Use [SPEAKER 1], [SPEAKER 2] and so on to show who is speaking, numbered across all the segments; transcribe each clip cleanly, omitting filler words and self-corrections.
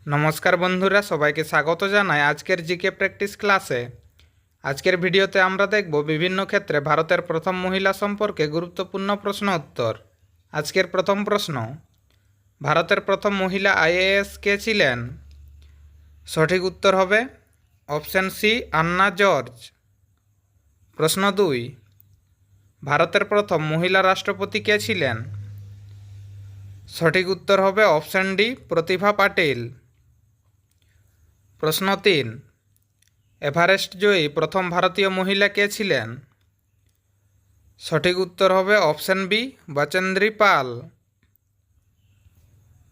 [SPEAKER 1] নমস্কার বন্ধুরা, সবাইকে স্বাগত জানাই আজকের জিকে প্র্যাকটিস ক্লাসে। আজকের ভিডিওতে আমরা দেখব বিভিন্ন ক্ষেত্রে ভারতের প্রথম মহিলা সম্পর্কে গুরুত্বপূর্ণ প্রশ্ন উত্তর। আজকের প্রথম প্রশ্ন, ভারতের প্রথম মহিলা আইএএস কে ছিলেন? সঠিক উত্তর হবে অপশন সি, আন্না জর্জ। প্রশ্ন 2, ভারতের প্রথম মহিলা রাষ্ট্রপতি কে ছিলেন? সঠিক উত্তর হবে অপশন ডি, প্রতিভা পাটিল। প্রশ্ন 3, এভারেস্ট জয়ী প্রথম ভারতীয় মহিলা কে ছিলেন? সঠিক উত্তর হবে অপশন বি, বচেন্দ্রী পাল।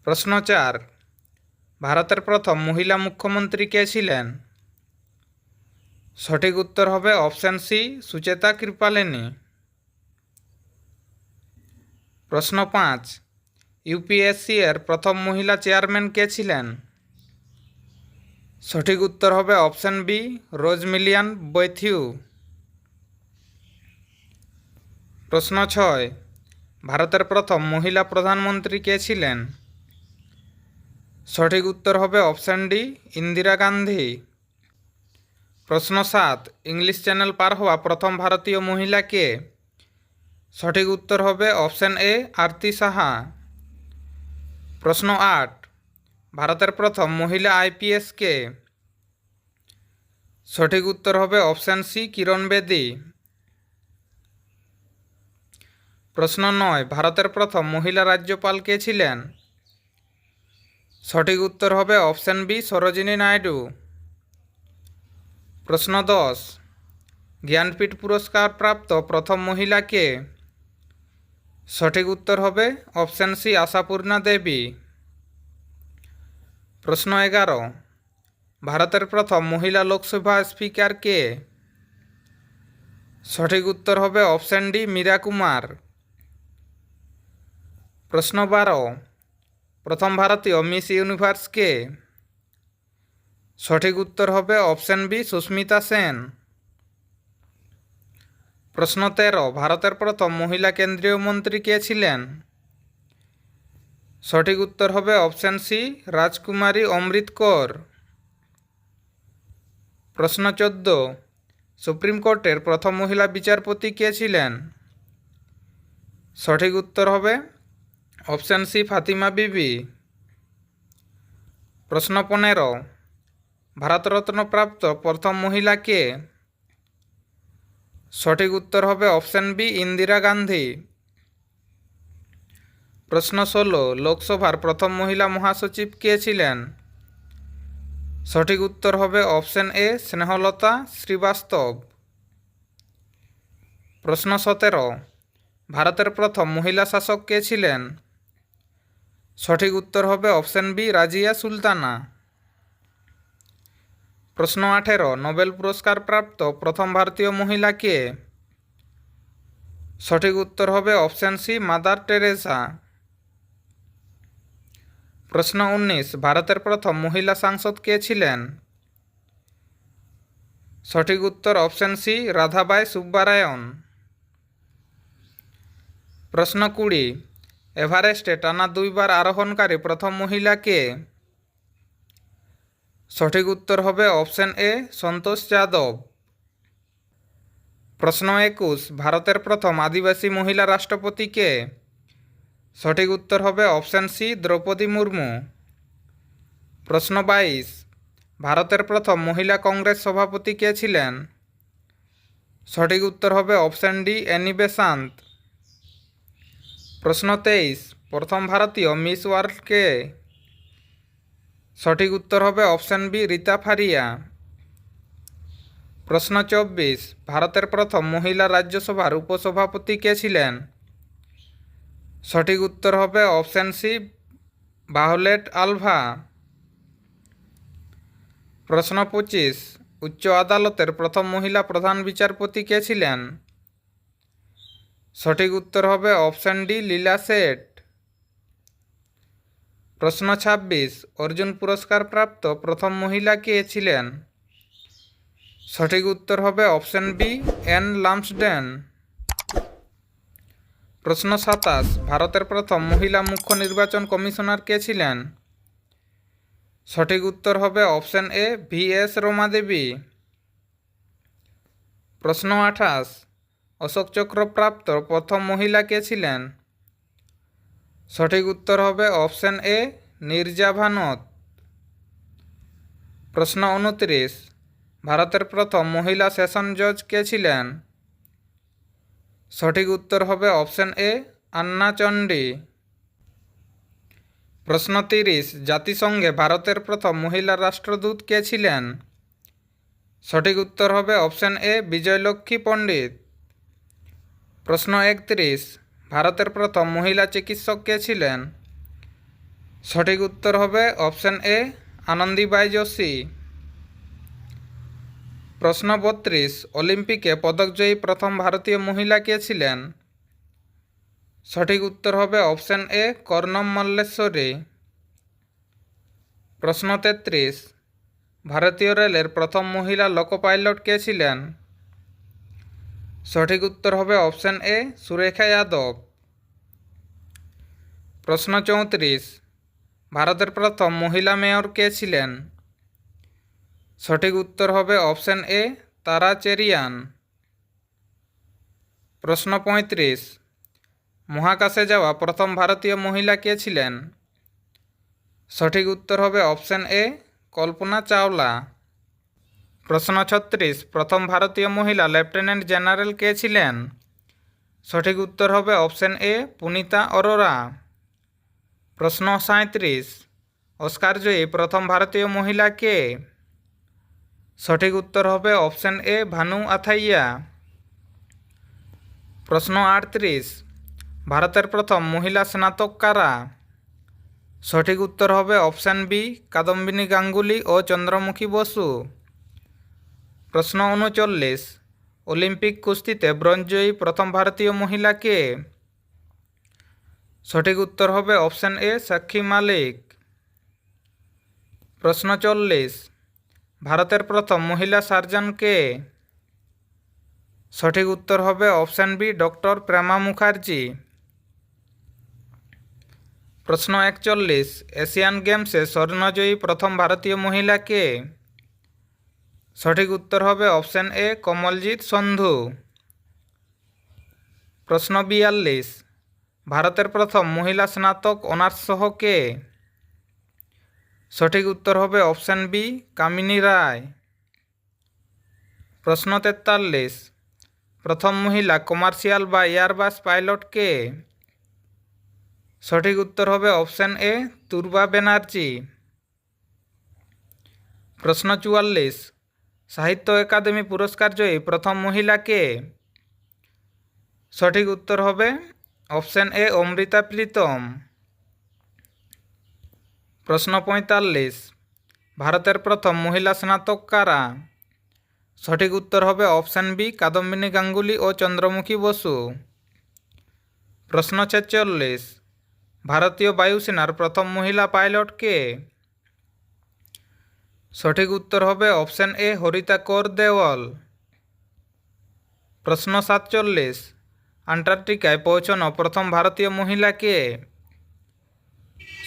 [SPEAKER 1] প্রশ্ন 4, ভারতের প্রথম মহিলা মুখ্যমন্ত্রী কে ছিলেন? সঠিক উত্তর হবে অপশন সি, সুচেতা কৃপালিনী। প্রশ্ন 5, ইউপিএসসি এর প্রথম মহিলা চেয়ারম্যান কে ছিলেন? সঠিক উত্তর হবে অপশন বি, রোজমিলিয়ান বৈথিউ। প্রশ্ন 6, ভারতের প্রথম মহিলা প্রধানমন্ত্রী কে ছিলেন? সঠিক উত্তর হবে অপশন ডি, ইন্দিরা গান্ধী। প্রশ্ন 7, ইংলিশ চ্যানেল পার হওয়া প্রথম ভারতীয় মহিলা কে? সঠিক উত্তর হবে অপশন এ, আরতি সাহা। প্রশ্ন 8, ভারতের প্রথম মহিলা আইপিএস কে? সঠিক উত্তর হবে অপশন সি, কিরণ বেদি। প্রশ্ন 9, ভারতের প্রথম মহিলা রাজ্যপাল কে ছিলেন? সঠিক উত্তর হবে অপশন বি, সরোজিনী নাইডু। প্রশ্ন 10, জ্ঞানপীঠ পুরস্কার প্রাপ্ত প্রথম মহিলা কে? সঠিক উত্তর হবে অপশন সি, আশাপূর্ণা দেবী। প্রশ্ন 11, ভারতের প্রথম মহিলা লোকসভা স্পিকার কে? সঠিক উত্তর হবে অপশন ডি, মীরা কুমার। প্রশ্ন 12, প্রথম ভারতীয় মিস ইউনিভার্স কে? সঠিক উত্তর হবে অপশন বি, সুস্মিতা সেন। প্রশ্ন 13, ভারতের প্রথম মহিলা কেন্দ্রীয় মন্ত্রী কে ছিলেন? সঠিক উত্তর হবে অপশন সি, রাজকুমারী অমৃত কৌর। প্রশ্ন 14, সুপ্রিম কোর্টের প্রথম মহিলা বিচারপতি কে ছিলেন? সঠিক উত্তর হবে অপশন সি, ফাতিমা বিবি। প্রশ্ন 15, ভারতরত্ন প্রাপ্ত প্রথম মহিলা কে? সঠিক উত্তর হবে অপশন বি, ইন্দিরা গান্ধী। প্রশ্ন 16, লোকসভার প্রথম মহিলা মহাসচিব কে ছিলেন? সঠিক উত্তর হবে অপশন এ, স্নেহলতা শ্রীবাস্তব। প্রশ্ন 17, ভারতের প্রথম মহিলা শাসক কে ছিলেন? সঠিক উত্তর হবে অপশন বি, রাজিয়া সুলতানা। প্রশ্ন 18, নোবেল পুরস্কার প্রাপ্ত প্রথম ভারতীয় মহিলা কে? সঠিক উত্তর হবে অপশন সি, মাদার টেরেসা। প্রশ্ন 19, ভারতের প্রথম মহিলা সাংসদ কে ছিলেন? সঠিক উত্তর অপশন সি, রাধাবাই সুব্বারায়ণ। প্রশ্ন 20, এভারেস্টে টানা 2 বার আরোহণকারী প্রথম মহিলা কে? সঠিক উত্তর হবে অপশন এ, সন্তোষ যাদব। প্রশ্ন 21, ভারতের প্রথম আদিবাসী মহিলা রাষ্ট্রপতি কে? সঠিক উত্তর হবে অপশন সি, দ্রৌপদী মুর্মু। প্রশ্ন 22, ভারতের প্রথম মহিলা কংগ্রেস সভাপতি কে ছিলেন? সঠিক উত্তর হবে অপশন ডি, অ্যানি বেসান্ত। প্রশ্ন 23, প্রথম ভারতীয় মিস ওয়ার্ল্ড কে? সঠিক উত্তর হবে অপশন বি, রীতা ফারিয়া। প্রশ্ন 24, ভারতের প্রথম মহিলা রাজ্যসভার উপসভাপতি কে ছিলেন? সঠিক উত্তর হবে অপশন সি, ভায়োলেট আলভা। প্রশ্ন 25, উচ্চ আদালতের প্রথম মহিলা প্রধান বিচারপতি কে ছিলেন? সঠিক উত্তর হবে অপশন ডি, লীলা শেঠ। প্রশ্ন 26, অর্জুন পুরস্কার প্রাপ্ত প্রথম মহিলা কে ছিলেন? সঠিক উত্তর হবে অপশন বি, অ্যান লামসডেন। প্রশ্ন 27, ভারতের প্রথম মহিলা মুখ্য নির্বাচন কমিশনার কে ছিলেন? সঠিক উত্তর হবে অপশন এ VS রমা দেবী। প্রশ্ন 28, অশোক চক্র প্রাপ্ত প্রথম মহিলা কে ছিলেন? সঠিক উত্তর হবে অপশন এ নীরজা ভানত। প্রশ্ন 29, ভারতের প্রথম মহিলা সেশন জজ কে ছিলেন? সঠিক উত্তর হবে অপশন এ আন্না চণ্ডী। প্রশ্ন 30, জাতিসংঘে ভারতের প্রথম মহিলা রাষ্ট্রদূত কে ছিলেন? সঠিক উত্তর হবে অপশন এ বিজয়লক্ষ্মী পণ্ডিত। প্রশ্ন 31, ভারতের প্রথম মহিলা চিকিৎসক কে ছিলেন? সঠিক উত্তর হবে অপশন এ আনন্দীবাই যোশী। প্রশ্ন 32, অলিম্পিকে পদকজয়ী প্রথম ভারতীয় মহিলা কে ছিলেন? সঠিক উত্তর হবে অপশন এ কর্ণম মল্লেশ্বরী। প্রশ্ন 33, ভারতীয় রেলের প্রথম মহিলা লোকো পাইলট কে ছিলেন? সঠিক উত্তর হবে অপশন এ সুরেখা যাদব। প্রশ্ন 34, ভারতের প্রথম মহিলা মেয়র কে ছিলেন? সঠিক উত্তর হবে অপশন এ তারা চেরিয়ান। প্রশ্ন 35, মহাকাশে যাওয়া প্রথম ভারতীয় মহিলা কে ছিলেন? সঠিক উত্তর হবে অপশন এ কল্পনা চাওলা। প্রশ্ন 36, প্রথম ভারতীয় মহিলা লেফটেন্যান্ট জেনারেল কে ছিলেন? সঠিক উত্তর হবে অপশন এ পুনিতা অরোরা। প্রশ্ন 37, অস্কারজয়ী প্রথম ভারতীয় মহিলা কে? সঠিক উত্তর হবে অপশন এ ভানু আথাইয়া। প্রশ্ন 38, ভারতের প্রথম মহিলা স্নাতক কারা? সঠিক উত্তর হবে অপশন বি কাদম্বিনী গাঙ্গুলি ও চন্দ্রমুখী বসু। প্রশ্ন 39, অলিম্পিক কুস্তিতে ব্রোঞ্জজয়ী প্রথম ভারতীয় মহিলা কে? সঠিক উত্তর হবে অপশন এ সাক্ষী মালিক। প্রশ্ন 40, ভারতের প্রথম মহিলা সার্জন কে? সঠিক উত্তর হবে option B doctor Prema Mukherjee. প্রশ্ন 41, এশিয়ান গেমসে স্বর্ণজয়ী প্রথম ভারতীয় মহিলা কে? সঠিক উত্তর হবে অপশন এ কমলজিৎ সন্ধু। প্রশ্ন 42, ভারতের প্রথম মহিলা স্নাতক অনার্স সহ কে? সঠিক উত্তর হবে অপশন বি কামিনী রায়। প্রশ্ন 43, প্রথম মহিলা কমার্শিয়াল বা এয়ারবাস পাইলট কে? সঠিক উত্তর হবে অপশন এ তুর্বা ব্যানার্জি। প্রশ্ন 44, সাহিত্য একাডেমি পুরস্কার জয়ী প্রথম মহিলা কে? সঠিক উত্তর হবে অপশন এ অমৃতা প্রীতম। প্রশ্ন 45, ভারতের প্রথম মহিলা স্নাতক কারা? সঠিক উত্তর হবে অপশন বি কাদম্বিনী গাঙ্গুলি ও চন্দ্রমুখী বসু। প্রশ্ন 46, ভারতীয় বায়ুসেনার প্রথম মহিলা পাইলট কে? সঠিক উত্তর হবে অপশন এ হরিতা কৌর দেওয়াল। প্রশ্ন 47, আন্টার্কটিকায় পৌঁছানো প্রথম ভারতীয় মহিলা কে?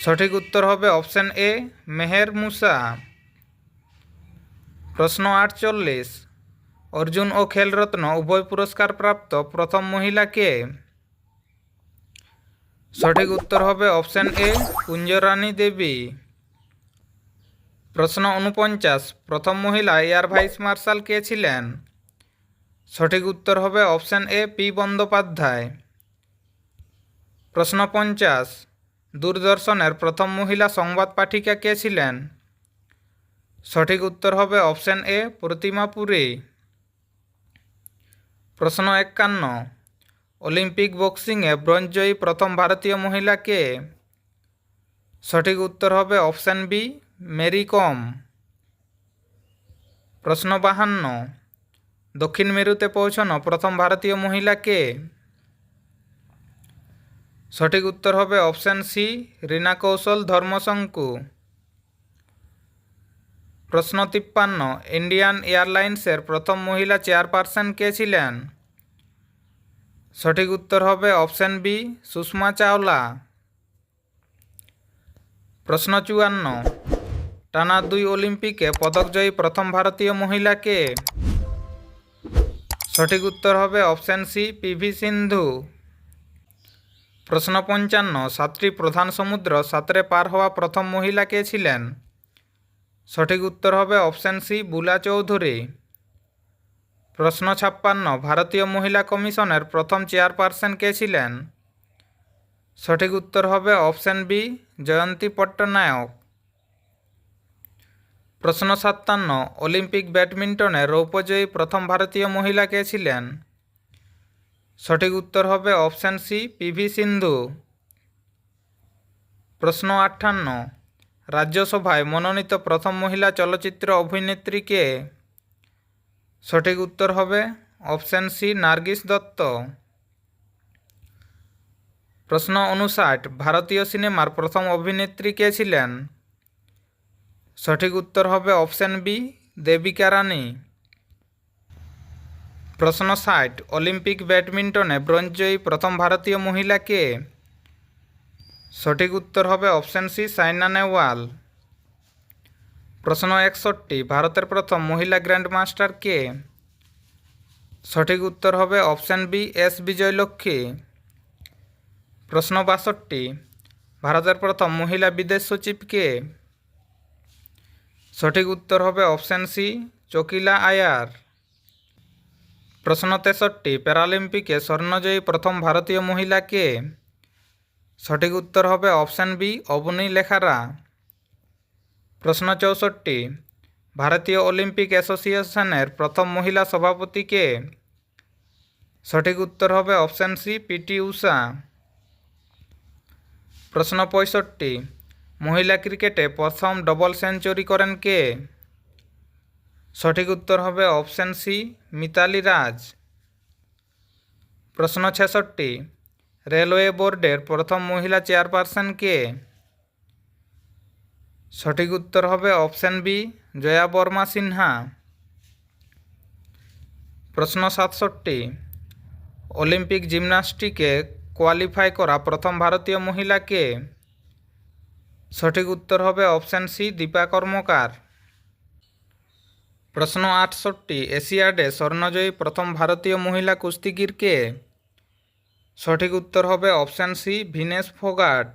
[SPEAKER 1] সঠিক উত্তর হবে অপশন এ মেহের মুসা। প্রশ্ন 48, অর্জুন ও খেলরত্ন উভয় পুরস্কার প্রাপ্ত প্রথম মহিলা কে? সঠিক উত্তর হবে অপশন এ কুঞ্জরানী দেবী। প্রশ্ন 49, প্রথম মহিলা এয়ার ভাইস মার্শাল কে ছিলেন? সঠিক উত্তর হবে অপশন এ পি বন্দ্যোপাধ্যায়। প্রশ্ন 50, দূরদর্শনের প্রথম মহিলা সংবাদ পাঠিকা কে ছিলেন? সঠিক উত্তর হবে অপশন এ প্রতিমা পুরী। প্রশ্ন 51, অলিম্পিক বক্সিংয়ে ব্রোঞ্জজয়ী প্রথম ভারতীয় মহিলা কে? সঠিক উত্তর হবে অপশন বি মেরি কম। প্রশ্ন 52, দক্ষিণ মেরুতে পৌঁছানো প্রথম ভারতীয় মহিলা কে? সঠিক উত্তর হবে অপশন সি রীনা কৌশল ধর্মশঙ্কু। প্রশ্ন 53, ইন্ডিয়ান এয়ারলাইন্সের প্রথম মহিলা চেয়ারপারসন কে ছিলেন? সঠিক উত্তর হবে অপশন বি সুষমা চাওলা। প্রশ্ন 54, টানা 2 অলিম্পিকে পদকজয়ী প্রথম ভারতীয় মহিলা কে? সঠিক উত্তর হবে অপশন সি, পিভি সিন্ধু। প্রশ্ন 55, 7টি প্রধান সমুদ্র সাঁতরে পার হওয়া প্রথম মহিলা কে ছিলেন? সঠিক উত্তর হবে অপশন সি, বুলা চৌধুরী। প্রশ্ন 56, ভারতীয় মহিলা কমিশনের প্রথম চেয়ারপারসন কে ছিলেন? সঠিক উত্তর হবে অপশন বি, জয়ন্তী পট্টনায়ক। প্রশ্ন 57, অলিম্পিক ব্যাডমিন্টনে রৌপ্যজয়ী প্রথম ভারতীয় মহিলা কে ছিলেন? সঠিক উত্তর হবে অপশন সি, পিভি সিন্ধু। প্রশ্ন 58, রাজ্যসভায় মনোনীত প্রথম মহিলা চলচ্চিত্র অভিনেত্রী কে? সঠিক উত্তর হবে অপশন সি, নার্গিস দত্ত। প্রশ্ন 59, ভারতীয় সিনেমার প্রথম অভিনেত্রী কে ছিলেন? সঠিক উত্তর হবে অপশন বি, দেবিকা রানী। প্রশ্ন 60, অলিম্পিক ব্যাডমিন্টনে ব্রোঞ্জজয়ী প্রথম ভারতীয় মহিলা কে? সঠিক উত্তর হবে অপশন সি, সাইনা নেহওয়াল। প্রশ্ন 61, ভারতের প্রথম মহিলা গ্র্যান্ডমাস্টার কে? সঠিক উত্তর হবে অপশন বি, এস বিজয়লক্ষ্মী। প্রশ্ন 62, ভারতের প্রথম মহিলা বিদেশ সচিব কে? সঠিক উত্তর হবে অপশন সি, চকিলা আয়ার। প্রশ্ন 63, প্যারালিম্পিকে স্বর্ণজয়ী প্রথম ভারতীয় মহিলা কে? সঠিক উত্তর হবে অপশন বি, অবনী লেখারা। প্রশ্ন 64, ভারতীয় অলিম্পিক অ্যাসোসিয়েশনের প্রথম মহিলা সভাপতি কে? সঠিক উত্তর হবে অপশন সি, পিটি ঊষা। প্রশ্ন 65, মহিলা ক্রিকেটে প্রথম ডবল সেঞ্চুরি করেন কে? সঠিক উত্তর হবে অপশন সি, মিতালি রাজ। প্রশ্ন 66, রেলওয়ে বোর্ডের প্রথম মহিলা চেয়ারপারসন কে? সঠিক উত্তর হবে অপশন বি, জয়া বর্মা সিনহা। প্রশ্ন 67, অলিম্পিক জিমন্যাস্টিকে কোয়ালিফাই করা প্রথম ভারতীয় মহিলা কে? সঠিক উত্তর হবে অপশন সি, দীপা কর্মকার। প্রশ্ন 68, এশিয়াডে স্বর্ণজয়ী প্রথম ভারতীয় মহিলা কুস্তিগির কে? সঠিক উত্তর হবে অপশন সি, ভিনেস ফোগাট।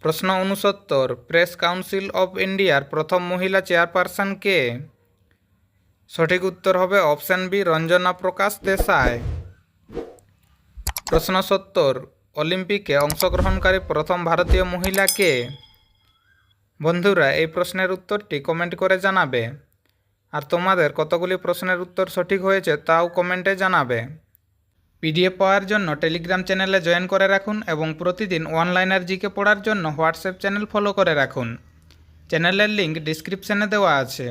[SPEAKER 1] প্রশ্ন 69, প্রেস কাউন্সিল অফ ইন্ডিয়ার প্রথম মহিলা চেয়ারপারসন কে? সঠিক উত্তর হবে অপশন বি, রঞ্জনা প্রকাশ দেশাই। প্রশ্ন 70, অলিম্পিকে অংশগ্রহণকারী প্রথম ভারতীয় মহিলা কে? বন্ধুরা, এই প্রশ্নের উত্তরটি কমেন্ট করে জানাবে। আর তোমাদের কতগুলি প্রশ্নের উত্তর সঠিক হয়েছে তাও কমেন্টে জানাবে। পিডিএফ পাওয়ার জন্য টেলিগ্রাম চ্যানেলে জয়েন করে রাখুন এবং প্রতিদিন অনলাইনের জিকে পড়ার জন্য হোয়াটসঅ্যাপ চ্যানেল ফলো করে রাখুন। চ্যানেলের লিঙ্ক ডিসক্রিপশনে দেওয়া আছে।